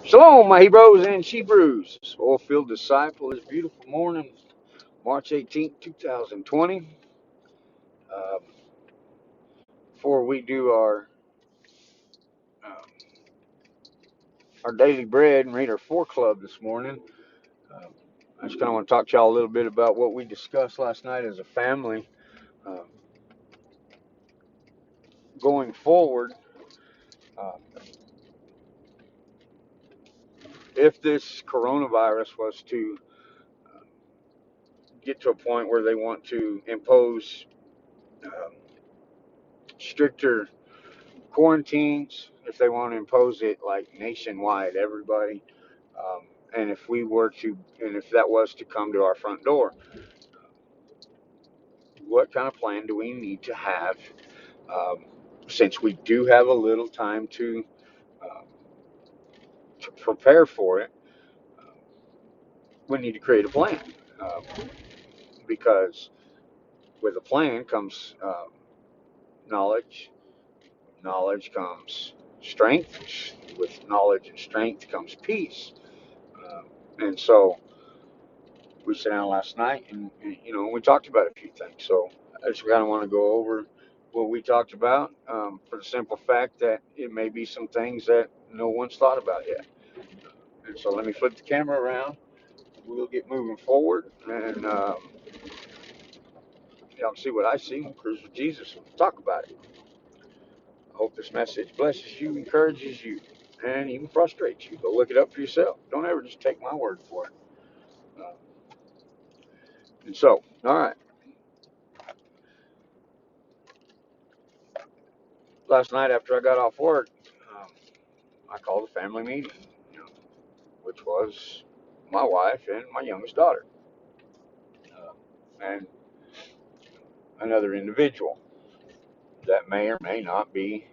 Shalom, my Hebrews and Shebrews. Oilfield Disciple this beautiful morning, March 18th, 2020. Uh, Before we do uh, our daily bread and read our 4 Club this morning, uh, I just kind of want to talk to y'all a little bit about what we discussed last night as a family. Uh, Going forward, uh, if this coronavirus was to get to a point where they want to impose uh, stricter quarantines, if they want to impose it like nationwide, everybody, um, and if that was to come to our front door, what kind of plan do we need to have? Um, since we do have a little time uh, to prepare for it, we need to create a plan, um, because with a plan comes knowledge. Knowledge comes strength. With knowledge and strength comes peace. Um, and so we sat down last night and we talked about a few things. So I just kind of want to go over what we talked about, for the simple fact that it may be some things that no one's thought about yet. And so let me flip the camera around. We'll get moving forward, and y'all can see what I see. We'll cruise with Jesus. We'll talk about it. I hope this message blesses you, encourages you, and even frustrates you. Go look it up for yourself. Don't ever just take my word for it. Uh, and so, all right. Last night after I got off work, um, I called a family meeting, you know, which was my wife and my youngest daughter, and another individual that may or may not be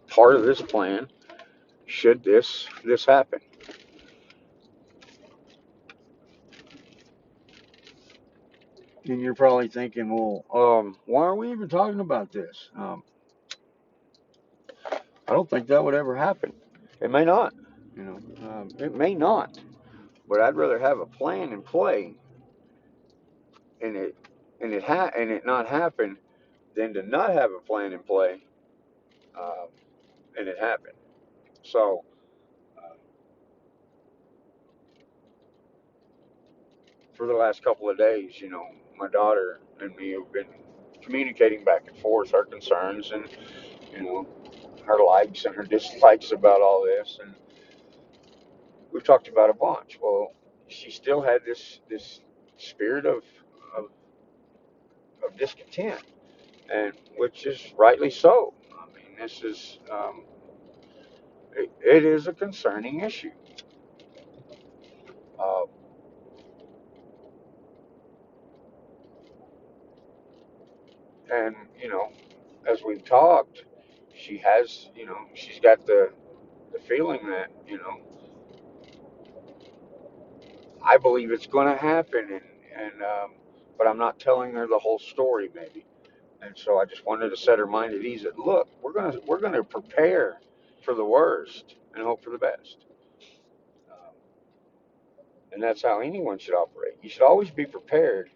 part of this plan. Should this happen? And you're probably thinking, well, why are we even talking about this? I don't think that would ever happen. It may not, it may not. But I'd rather have a plan in play and it not happen than to not have a plan in play, uh, and it happen. So uh, for the last couple of days, my daughter and me have been communicating back and forth our concerns and you know her likes and her dislikes about all this, and we've talked about a bunch. Well, she still had this spirit of, of discontent, and which is rightly so. I mean, this is it is a concerning issue. Uh, and as we've talked, she's got the feeling that I believe it's going to happen, and but I'm not telling her the whole story, maybe. And so I just wanted to set her mind at ease that, look, we're gonna prepare for the worst and hope for the best. Um, and that's how anyone should operate. You should always be prepared,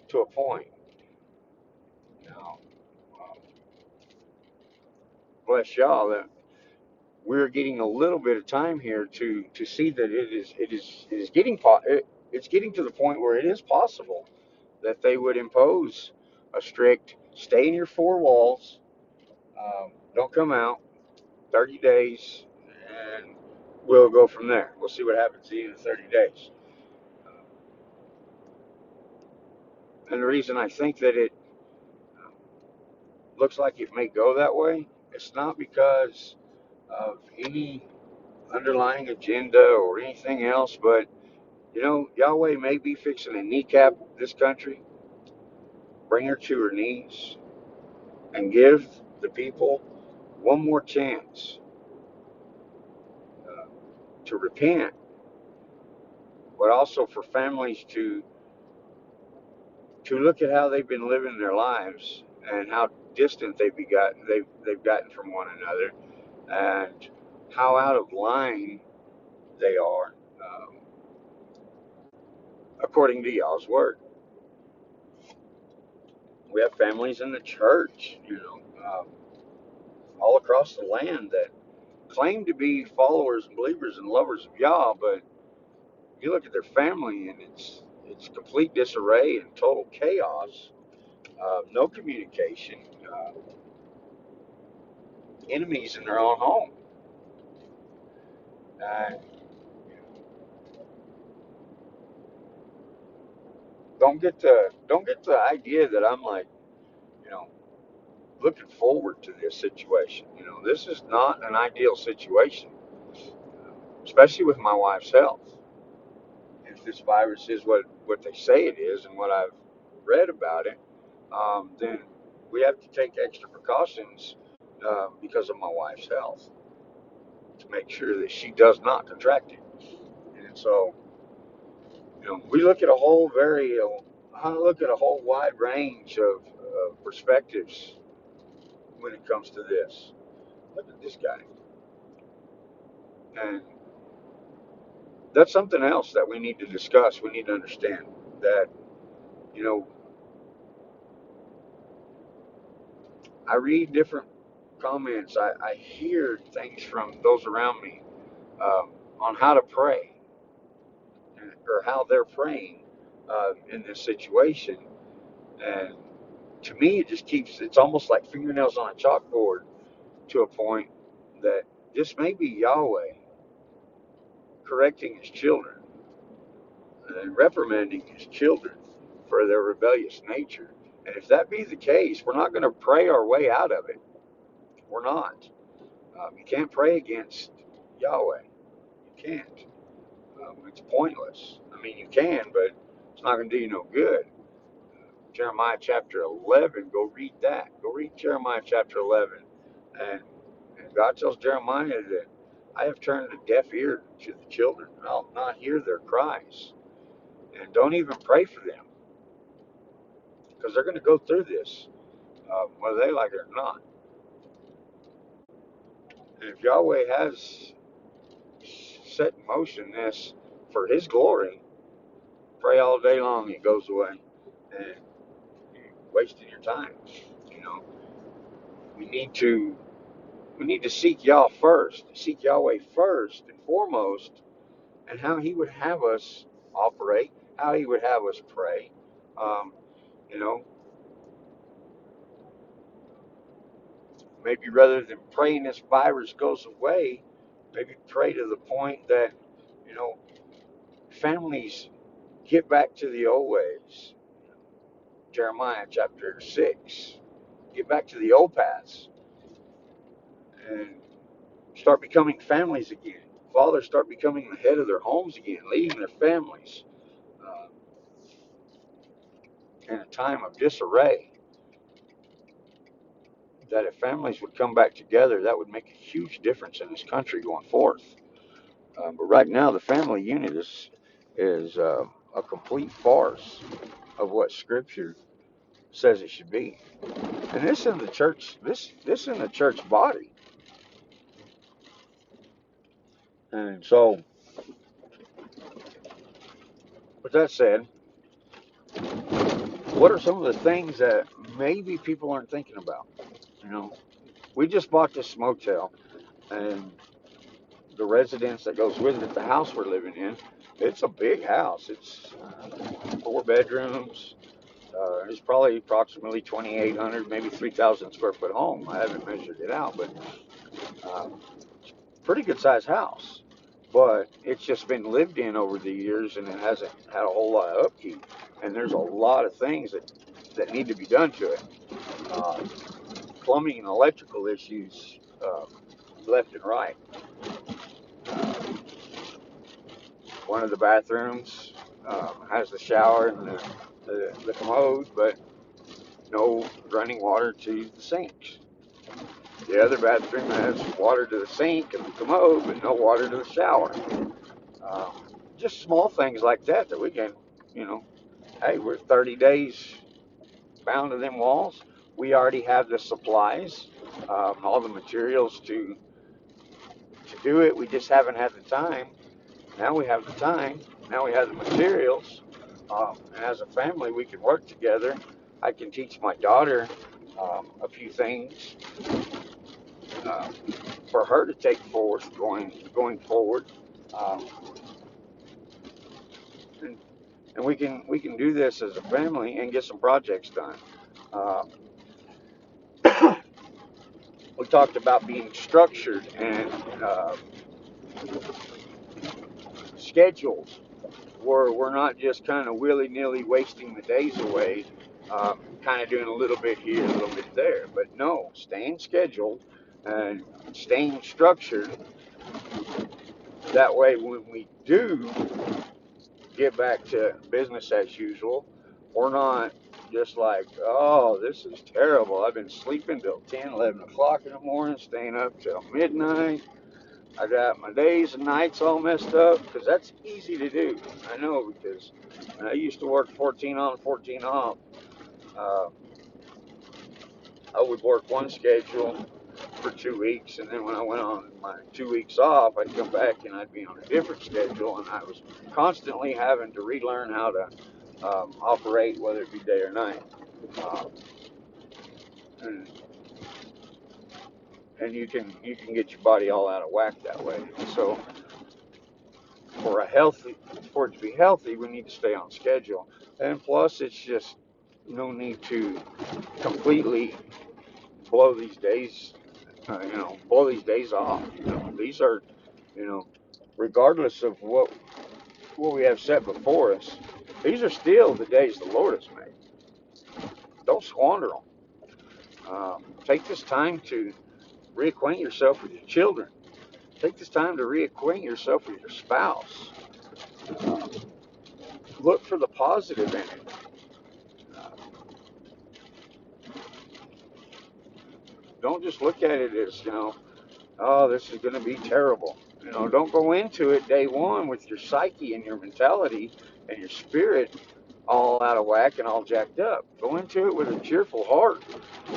to a point. Now, um, bless y'all that we're getting a little bit of time here to see that it's getting to the point where it is possible that they would impose a strict stay in your 4 walls, don't come out, 30 days, and we'll go from there. We'll see what happens at the end of 30 days. And the reason I think that it looks like it may go that way, it's not because of any underlying agenda or anything else, but Yahweh may be fixing to kneecap this country, bring her to her knees, and give the people one more chance, uh, to repent, but also for families to look at how they've been living their lives and how distant they've gotten from one another, and how out of line they are, according to y'all's word. We have families in the church, all across the land that claim to be followers and believers and lovers of Yah, but you look at their family and it's complete disarray and total chaos, no communication, uh, enemies in their own home. And don't get the idea that I'm like, you know, looking forward to this situation. This is not an ideal situation, especially with my wife's health. If this virus is what they say it is and what I've read about it, then we have to take extra precautions because of my wife's health to make sure that she does not contract it. And so, we look at a whole I look at a whole wide range of perspectives when it comes to this. Look at this guy, and that's something else that we need to discuss. We need to understand that, you know, I read different comments. I hear things from those around me on how to pray or how they're praying in this situation. And to me, it's almost like fingernails on a chalkboard to a point that this may be Yahweh correcting his children and reprimanding his children for their rebellious nature. And if that be the case, we're not going to pray our way out of it. We're not. You can't pray against Yahweh. You can't. It's pointless. I mean, you can, but it's not going to do you no good. Jeremiah chapter 11, go read that. Go read Jeremiah chapter 11. And God tells Jeremiah that I have turned a deaf ear to the children, and I'll not hear their cries. And don't even pray for them, because they're going to go through this, whether they like it or not. And if Yahweh has set in motion this for His glory, pray all day long it goes away, and you're wasting your time. You know, we need to seek seek Yahweh first and foremost, and how He would have us operate, how He would have us pray. Um, you know, maybe rather than praying this virus goes away, maybe pray to the point that, you know, families get back to the old ways. Jeremiah chapter 6. Get back to the old paths and start becoming families again. Fathers start becoming the head of their homes again, leading their families uh, in a time of disarray. That if families would come back together, that would make a huge difference in this country going forth. But right now, the family unit is a complete farce of what Scripture says it should be, and this in the church, this in the church body. And so, with that said, what are some of the things that maybe people aren't thinking about? You know, we just bought this motel, and the residence that goes with it, the house we're living in, it's a big house. It's 4 bedrooms. It's probably approximately 2,800, maybe 3,000 square foot home. I haven't measured it out, but pretty good sized house. But it's just been lived in over the years, and it hasn't had a whole lot of upkeep. And there's a lot of things that need to be done to it. Uh, Plumbing and electrical issues, left and right. Uh, One of the bathrooms has the shower and the commode, but no running water to the sinks. The other bathroom has water to the sink and the commode, but no water to the shower. Um, just small things like that we can, you know, hey, we're 30 days bound to them walls. We already have the supplies, all the materials to do it. We just haven't had the time. Now we have the time. Now we have the materials. And as a family, we can work together. I can teach my daughter a few things uh, for her to take forward going forward. Um, and, and we can do this as a family and get some projects done. Uh, we talked about being structured and scheduled, where we're not just kind of willy nilly wasting the days away, kind of doing a little bit here, a little bit there. But no, staying scheduled and staying structured. That way, when we do get back to business as usual, we're not just like, oh, this is terrible. I've been sleeping till 10, 11 o'clock in the morning, staying up till midnight. I got my days and nights all messed up, because that's easy to do. I know, because I used to work 14 on, 14 off. Uh, I would work one schedule for 2 weeks, and then when I went on my 2 weeks off, I'd come back and I'd be on a different schedule, and I was constantly having to relearn how to operate, whether it be day or night. Um, and, and you can get your body all out of whack that way. So for it to be healthy, we need to stay on schedule. And plus, it's just no need to completely blow these days, blow these days off. These are, you know, regardless of what we have set before us, these are still the days the Lord has made. Don't squander them. Take this time to reacquaint yourself with your children. Take this time to reacquaint yourself with your spouse. Uh, Look for the positive in it. Uh, don't just look at it as, oh, this is going to be terrible. Don't go into it day one with your psyche and your mentality and your spirit all out of whack and all jacked up. Go into it with a cheerful heart.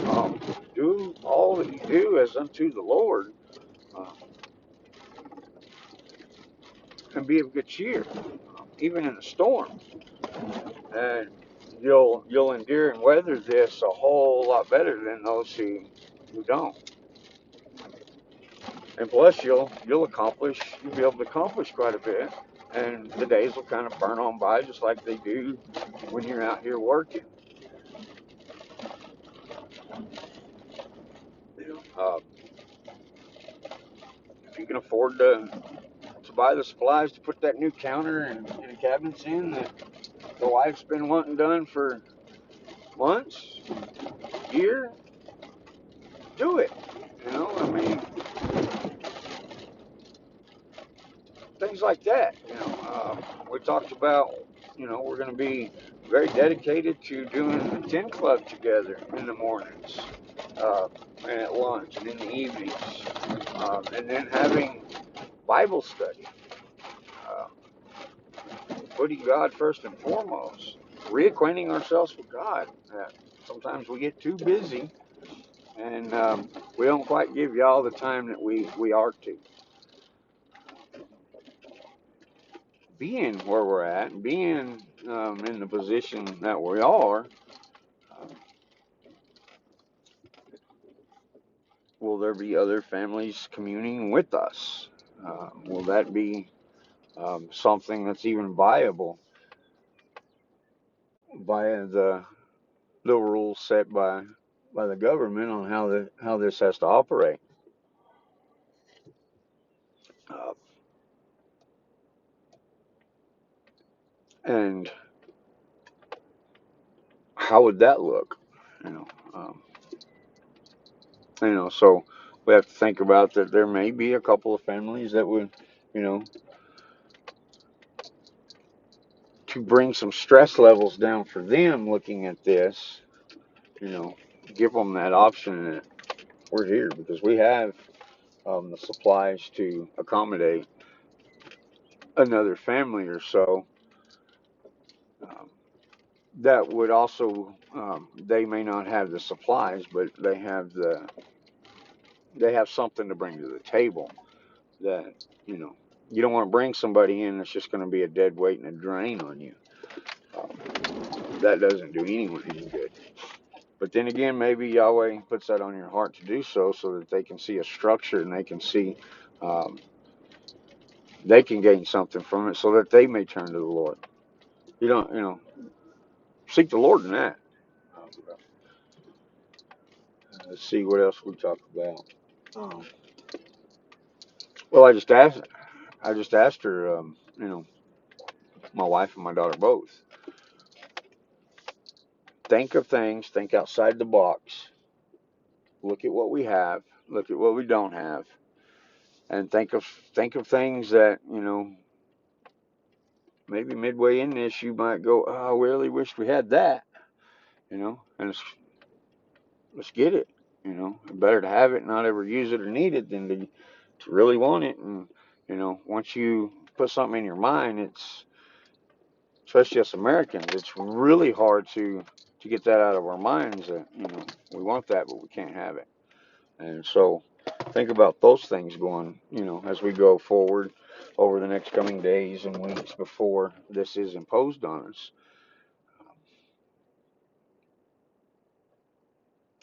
Um, do all that you do as unto the Lord, uh, and be of good cheer, even in a storm. And you'll endure and weather this a whole lot better than those who don't. And plus, you'll be able to accomplish quite a bit, and the days will kind of burn on by just like they do when you're out here working. If you can afford to buy the supplies to put that new counter and cabinets in that the wife's been wanting done for months, year, do it. I mean, things like that. We talked about, we're going to be very dedicated to doing the 10 Club together in the mornings, uh, and at lunch and in the evenings, and then having Bible study, uh, putting God first and foremost, reacquainting ourselves with God. Sometimes we get too busy, and we don't quite give y'all the time that we are to. Being where we're at, being in the position that we are, uh, will there be other families communing with us? Will that be something that's even viable by the rules set by the government on how this has to operate? Uh, and how would that look? You know, um, so we have to think about that. There may be a couple of families that would, you know, to bring some stress levels down for them looking at this, you know, give them that option that we're here because we have the supplies to accommodate another family or so. Um, that would also, they may not have the supplies, but they have something to bring to the table that, you know, you don't want to bring somebody in that's just going to be a dead weight and a drain on you. Um, that doesn't do anyone any good. But then again, maybe Yahweh puts that on your heart to do so that they can see a structure and they can see, um, they can gain something from it so that they may turn to the Lord. You don't, seek the Lord in that. Um, let's see what else we talk about. Um, well, I just asked her, my wife and my daughter both, think of things, think outside the box, look at what we have, look at what we don't have, and think of things that, maybe midway in this you might go, oh, I really wish we had that, and let's get it. Better to have it and not ever use it or need it than to really want it. And once you put something in your mind, it's, especially us Americans, it's really hard to get that out of our minds that we want that but we can't have it. And so think about those things going, as we go forward over the next coming days and weeks before this is imposed on us.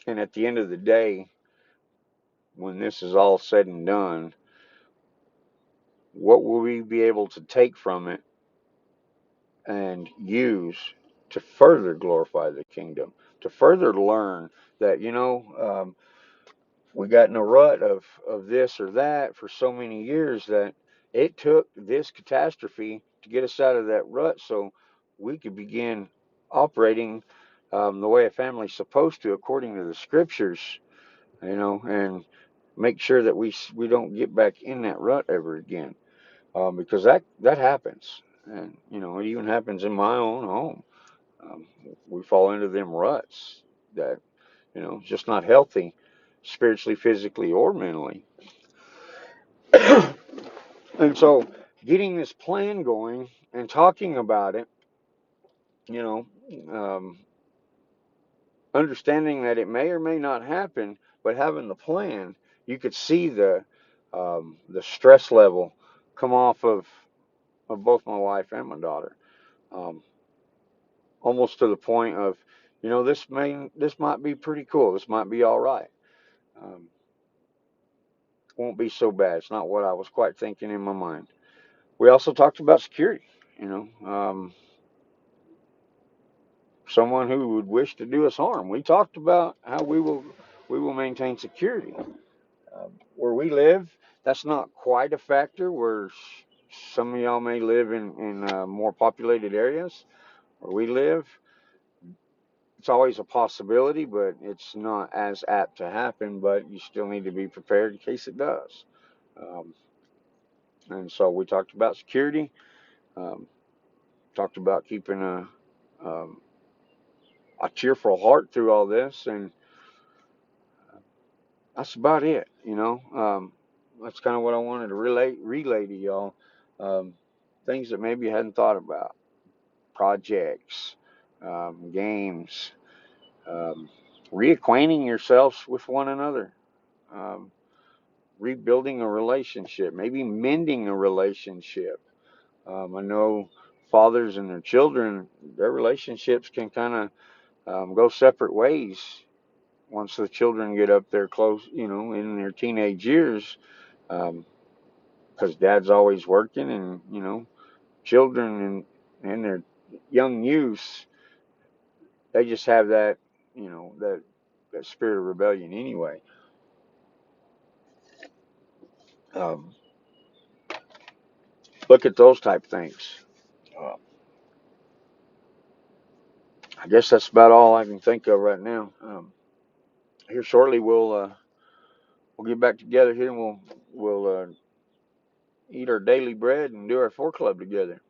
And at the end of the day, when this is all said and done, what will we be able to take from it and use to further glorify the kingdom, to further learn that, we got in a rut of this or that for so many years that it took this catastrophe to get us out of that rut so we could begin operating the way a family's supposed to according to the scriptures, and make sure that we don't get back in that rut ever again, because that happens, and it even happens in my own home. um, we fall into them ruts that just not healthy spiritually, physically, or mentally. And so getting this plan going and talking about it, you know, um, understanding that it may or may not happen, but having the plan, you could see the stress level come off of both my wife and my daughter, um, almost to the point of, this might be pretty cool. This might be all right. Um, won't be so bad. It's not what I was quite thinking in my mind. We also talked about security. Someone who would wish to do us harm. We talked about how we will maintain security. Where we live, that's not quite a factor. Where some of y'all may live in more populated areas. Where we live, it's always a possibility, but it's not as apt to happen. But you still need to be prepared in case it does. Um, and so we talked about security. Um, talked about keeping um, a cheerful heart through all this, and that's about it. That's kind of what I wanted to relay to y'all. Um, things that maybe you hadn't thought about, projects, games, um, reacquainting yourselves with one another, um, rebuilding a relationship, maybe mending a relationship. I know fathers and their children, their relationships can kind of go separate ways once the children get up there close, in their teenage years, because dad's always working, and children and their young youth, they just have that, that spirit of rebellion anyway. Um, look at those type things. Uh, I guess that's about all I can think of right now. Here shortly, we'll get back together here, and we'll eat our daily bread and do our 4 club together.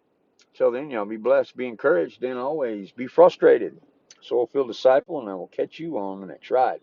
Till then, y'all be blessed, be encouraged, and always be frustrated. So, Soul Field Disciple, and I will catch you on the next ride.